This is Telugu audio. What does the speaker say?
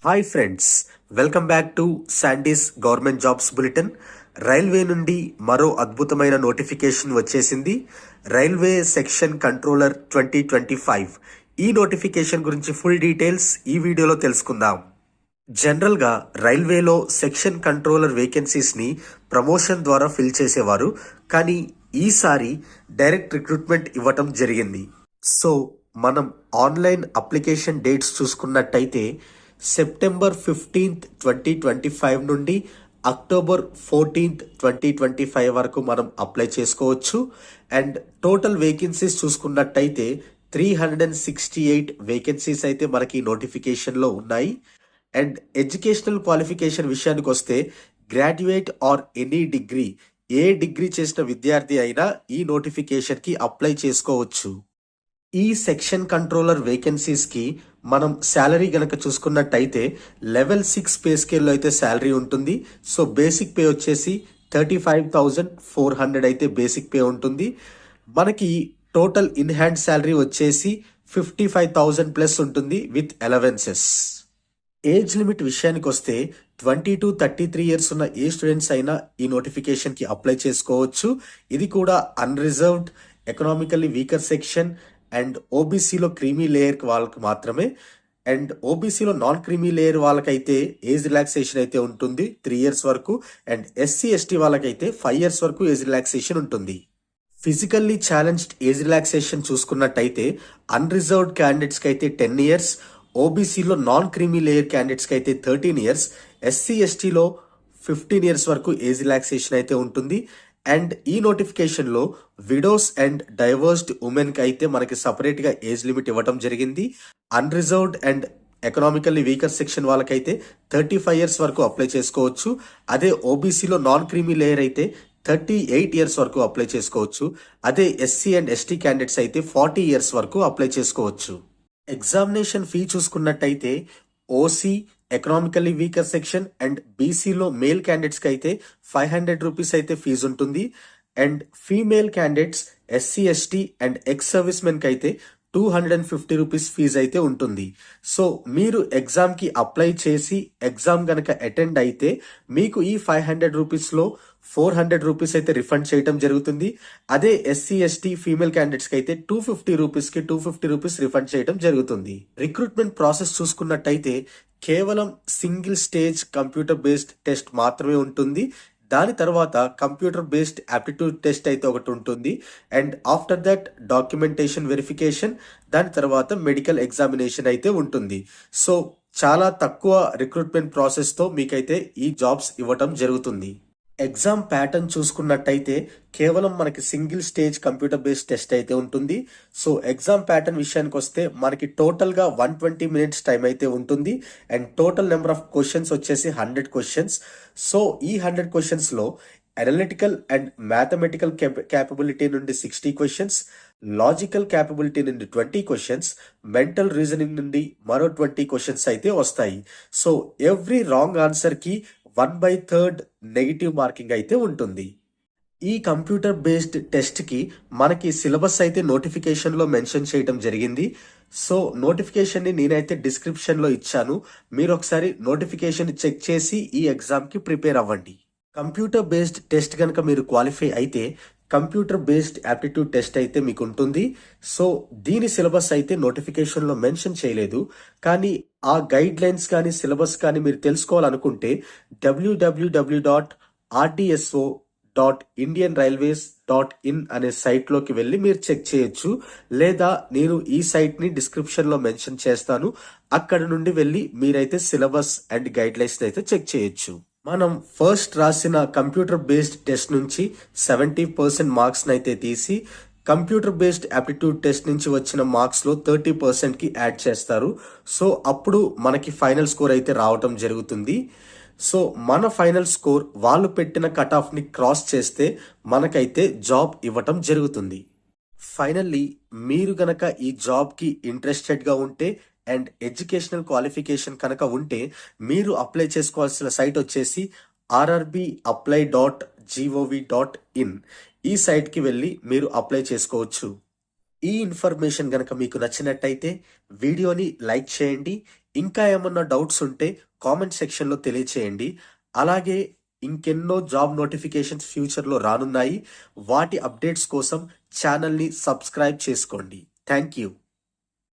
Hi friends, welcome back to sandies government jobs bulletin. Railway నుండి మరో అద్భుతమైన నోటిఫికేషన్ వచ్చేసింది. Railway section controller 2025. ఈ నోటిఫికేషన్ గురించి ఫుల్ డీటెయిల్స్ ఈ వీడియోలో తెలుసుకుందాం. జనరల్గా రైల్వేలో సెక్షన్ కంట్రోలర్ వేకెన్సీస్ని ప్రమోషన్ ద్వారా ఫిల్ చేసేవారు, కానీ ఈసారి డైరెక్ట్ రిక్రూట్మెంట్ ఇవ్వటం జరిగింది. సో మనం ఆన్లైన్ అప్లికేషన్ డేట్స్ చూసుకున్నట్టయితే సెప్టెంబర్ 15th 2025 నుండి అక్టోబర్ 14th 2025 వరకు మనం అప్లై చేసుకోవచ్చు. అండ్ టోటల్ వేకెన్సీస్ చూసుకున్నట్టయితే 368 వేకెన్సీస్ అయితే మనకి నోటిఫికేషన్లో ఉన్నాయి. అండ్ ఎడ్యుకేషనల్ క్వాలిఫికేషన్ విషయానికి వస్తే graduate or any degree, A degree చేసిన విద్యార్థి అయినా ఈ నోటిఫికేషన్కి అప్లై చేసుకోవచ్చు. ఈ సెక్షన్ కంట్రోలర్ వేకెన్సీస్ కి మనం శాలరీ గనక చూసుకున్నట్టయితే లెవెల్ 6 పే స్కేల్లో అయితే శాలరీ ఉంటుంది. సో బేసిక్ పే వచ్చేసి 35,400 అయితే బేసిక్ పే ఉంటుంది. మనకి టోటల్ ఇన్ హ్యాండ్ శాలరీ వచ్చేసి 55,000 ప్లస్ ఉంటుంది విత్ అలవెన్సెస్. ఏజ్ లిమిట్ విషయానికి వస్తే 20 to 33 ఇయర్స్ ఉన్న ఏ స్టూడెంట్స్ అయినా ఈ నోటిఫికేషన్కి అప్లై చేసుకోవచ్చు. ఇది కూడా unreserved, economically weaker section and ఓబీసీలో క్రీమీ లేయర్ వాళ్ళకి మాత్రమే. అండ్ ఓబీసీలో నాన్ క్రీమీ లేయర్ వాళ్ళకైతే ఏజ్ రిలాక్సేషన్ అయితే ఉంటుంది 3 years వరకు. అండ్ SC/ST వాళ్ళకైతే 5 years వరకు ఏజ్ రిలాక్సేషన్ ఉంటుంది. ఫిజికల్లీ ఛాలెంజ్డ్ ఏజ్ రిలాక్సేషన్ చూసుకున్నట్టయితే అన్రిజర్వ్డ్ క్యాండిడేట్స్కి అయితే 10 years, ఓబీసీలో నాన్ క్రీమీ లేయర్ క్యాండిడేట్స్కి అయితే 13 years, SC/STలో 15 years వరకు ఏజ్ రిలాక్సేషన్ అయితే ఉంటుంది. అండ్ ఈ నోటిఫికేషన్లో విడోస్ అండ్ డైవర్స్డ్ ఉమెన్కి అయితే మనకి సపరేట్గా ఏజ్ లిమిట్ ఇవ్వడం జరిగింది. Unreserved and economically weaker section వాళ్ళకైతే 35 years వరకు అప్లై చేసుకోవచ్చు. అదే ఓబీసీలో నాన్ క్రీమీ లేయర్ అయితే 38 years వరకు అప్లై చేసుకోవచ్చు. అదే SC అండ్ ST క్యాండిడేట్స్ అయితే 40 years వరకు అప్లై చేసుకోవచ్చు. ఎగ్జామినేషన్ ఫీ చూసుకున్నట్టయితే OC, economically weaker section and బీసీలో మేల్ క్యాండిడేట్స్కి అయితే 500 రూపీస్ అయితే ఫీజు ఉంటుంది. And female candidates, SC/ST and ex service మెన్కి అయితే 250 రూపీస్ ఫీజు అయితే ఉంటుంది. సో మీరు ఎగ్జామ్కి అప్లై చేసి ఎగ్జామ్ గనక అటెండ్ అయితే మీకు ఈ 500 రూపీస్లో 400 రూపీస్ అయితే రిఫండ్ చేయడం జరుగుతుంది. అదే SC/ST ఫీమేల్ క్యాండిడేట్స్కి అయితే 250 రూపీస్కి 250 రూపీస్ రిఫండ్ చేయడం జరుగుతుంది. రిక్రూట్మెంట్ ప్రాసెస్ చూసుకున్నట్టయితే కేవలం single stage computer based test మాత్రమే ఉంటుంది. దాని తర్వాత కంప్యూటర్ బేస్డ్ యాప్టిట్యూడ్ టెస్ట్ అయితే ఒకటి ఉంటుంది. And after that documentation verification, దాని తర్వాత మెడికల్ ఎగ్జామినేషన్ అయితే ఉంటుంది. సో చాలా తక్కువ రిక్రూట్మెంట్ ప్రాసెస్తో మీకైతే ఈ జాబ్స్ ఇవ్వటం జరుగుతుంది. ఎగ్జామ్ ప్యాటర్న్ చూసుకున్నట్టయితే కేవలం మనకి single stage computer based test అయితే ఉంటుంది. సో ఎగ్జామ్ ప్యాటర్న్ విషయానికి వస్తే మనకి టోటల్గా 120 minutes టైం అయితే ఉంటుంది. And total number of questions వచ్చేసి 100 questions. సో ఈ 100 questions-లో అనలిటికల్ అండ్ మ్యాథమెటికల్ క్యాపబిలిటీ నుండి 60 questions, లాజికల్ క్యాపబిలిటీ నుండి 20 questions, మెంటల్ రీజనింగ్ నుండి మరో 20 questions అయితే వస్తాయి. సో ఎవ్రీ రాంగ్ ఆన్సర్కి 1/3 నెగిటివ్ మార్కింగ్ అయితే ఉంటుంది. ఈ కంప్యూటర్ బేస్డ్ టెస్ట్కి మనకి సిలబస్ అయితే నోటిఫికేషన్లో మెన్షన్ చేయడం జరిగింది. సో నోటిఫికేషన్ని నేనైతే డిస్క్రిప్షన్లో ఇచ్చాను. మీరు ఒకసారి నోటిఫికేషన్ చెక్ చేసి ఈ ఎగ్జామ్కి ప్రిపేర్ అవ్వండి. కంప్యూటర్ బేస్డ్ టెస్ట్ కనుక మీరు క్వాలిఫై అయితే కంప్యూటర్ బేస్డ్ యాప్టిట్యూడ్ టెస్ట్ అయితే మీకు ఉంటుంది. సో దీని సిలబస్ అయితే నోటిఫికేషన్లో మెన్షన్ చేయలేదు, కానీ ఆ గైడ్ లైన్స్ కానీ సిలబస్ కానీ మీరు తెలుసుకోవాలనుకుంటే www.rdso.indianrailways.in అనే సైట్లోకి వెళ్ళి మీరు చెక్ చేయొచ్చు. లేదా నేను ఈ సైట్ని డిస్క్రిప్షన్లో మెన్షన్ చేస్తాను, అక్కడ నుండి వెళ్ళి మీరైతే సిలబస్ అండ్ గైడ్ లైన్స్ అయితే చెక్ చేయొచ్చు. మనం ఫస్ట్ రాసిన కంప్యూటర్ బేస్డ్ టెస్ట్ నుంచి 70% మార్క్స్ అయితే తీసి కంప్యూటర్ బేస్డ్ యాప్టిట్యూడ్ టెస్ట్ నుంచి వచ్చిన మార్క్స్లో 30%కి యాడ్ చేస్తారు. సో అప్పుడు మనకి ఫైనల్ స్కోర్ అయితే రావటం జరుగుతుంది. సో మన ఫైనల్ స్కోర్ వాళ్ళు పెట్టిన కట్ ఆఫ్ని క్రాస్ చేస్తే మనకైతే జాబ్ ఇవ్వటం జరుగుతుంది. ఫైనల్లీ మీరు గనక ఈ జాబ్కి ఇంట్రెస్టెడ్గా ఉంటే అండ్ ఎడ్యుకేషనల్ క్వాలిఫికేషన్ కనుక ఉంటే మీరు అప్లై చేసుకోవాల్సిన సైట్ వచ్చేసి rrbapply.gov.in. ఈ సైట్కి వెళ్ళి మీరు అప్లై చేసుకోవచ్చు. ఈ ఇన్ఫర్మేషన్ గనక మీకు నచ్చినట్టయితే వీడియోని లైక్ చేయండి. ఇంకా ఏమన్నా డౌట్స్ ఉంటే కామెంట్ సెక్షన్లో తెలియచేయండి. అలాగే ఇంకెన్నో జాబ్ నోటిఫికేషన్స్ ఫ్యూచర్లో రానున్నాయి. వాటి అప్డేట్స్ కోసం ఛానల్ని సబ్స్క్రైబ్ చేసుకోండి. Thank you.